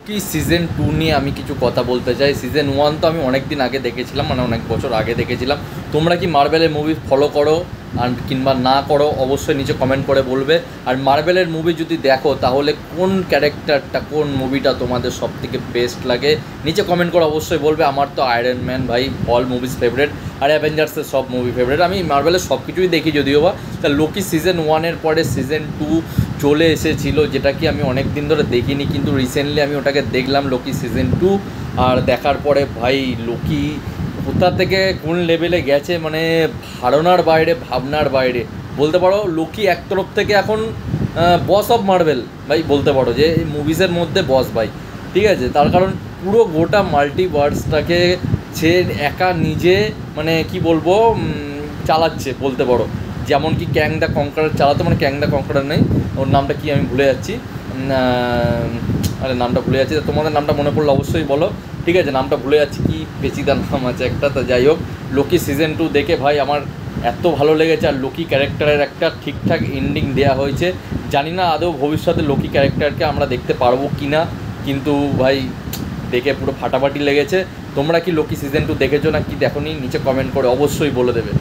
কি সিজন 2 নিয়ে আমি কিছু কথা বলতে চাই। সিজন 1 তো আমি অনেক দিন আগে দেখেছিলাম, মানে অনেক বছর আগে দেখেছিলাম। তোমরা কি মার্বেলের মুভি ফলো করো আর কিংবা না করো অবশ্যই নিচে কমেন্ট করে বলবে। আর মার্বেলের মুভি যদি দেখো তাহলে কোন ক্যারেক্টারটা, কোন মুভিটা তোমাদের সব থেকে বেস্ট লাগে নিচে কমেন্ট করে অবশ্যই বলবে। আমার তো আয়রন ম্যান ভাই অল মুভিজ ফেভারিট, আর অ্যাভেঞ্জার্সের সব মুভি ফেভারিট। আমি মার্বেলের সব কিছুই দেখি যদিও বা। তা লোকি সিজন 1-এর পরে সিজন 2 চলে এসেছিল, যেটা কি আমি অনেক দিন ধরে দেখিনি, কিন্তু রিসেন্টলি আমি ওটাকে দেখলাম লোকি সিজন 2। আর দেখার পরে ভাই লোকি কোথা থেকে কোন লেভেলে গেছে, মানে ধারণার বাইরে, ভাবনার বাইরে বলতে পারো। লোকি এক তরফ থেকে এখন বস অফ মার্বেল ভাই বলতে পারো, যে এই মুভিসের মধ্যে বস ভাই, ঠিক আছে। তার কারণ পুরো গোটা মাল্টিভার্সটাকে সে একা নিজে, মানে কি বলবো, চালাচ্ছে বলতে পারো। যেমন কি ক্যাং দ্য কঙ্কারার চালাতো, মানে ক্যাং দ্য কঙ্কারার নেই, ওর নামটা কি আমি ভুলে যাচ্ছি, আরে নামটা ভুলে যাচ্ছি। তোমাদের নামটা মনে পড়লে অবশ্যই বলো, ঠিক আছে। নামটা ভুলে যাচ্ছি, কি পেচিদার নাম আছে একটা। তো যাই হোক, লোকি সিজন 2 দেখে ভাই আমার এত ভালো লেগেছে। আর লোকি ক্যারেক্টারের একটা ঠিকঠাক এন্ডিং দেওয়া হয়েছে। জানি না আদৌ ভবিষ্যতে লোকি ক্যারেক্টারকে আমরা দেখতে পারবো কি না, কিন্তু ভাই দেখে পুরো ফাটাফাটি লেগেছে। তোমরা কি লোকি সিজন 2 দেখেছো না কি দেখোনি নিচে কমেন্ট করে অবশ্যই বলে দেবে।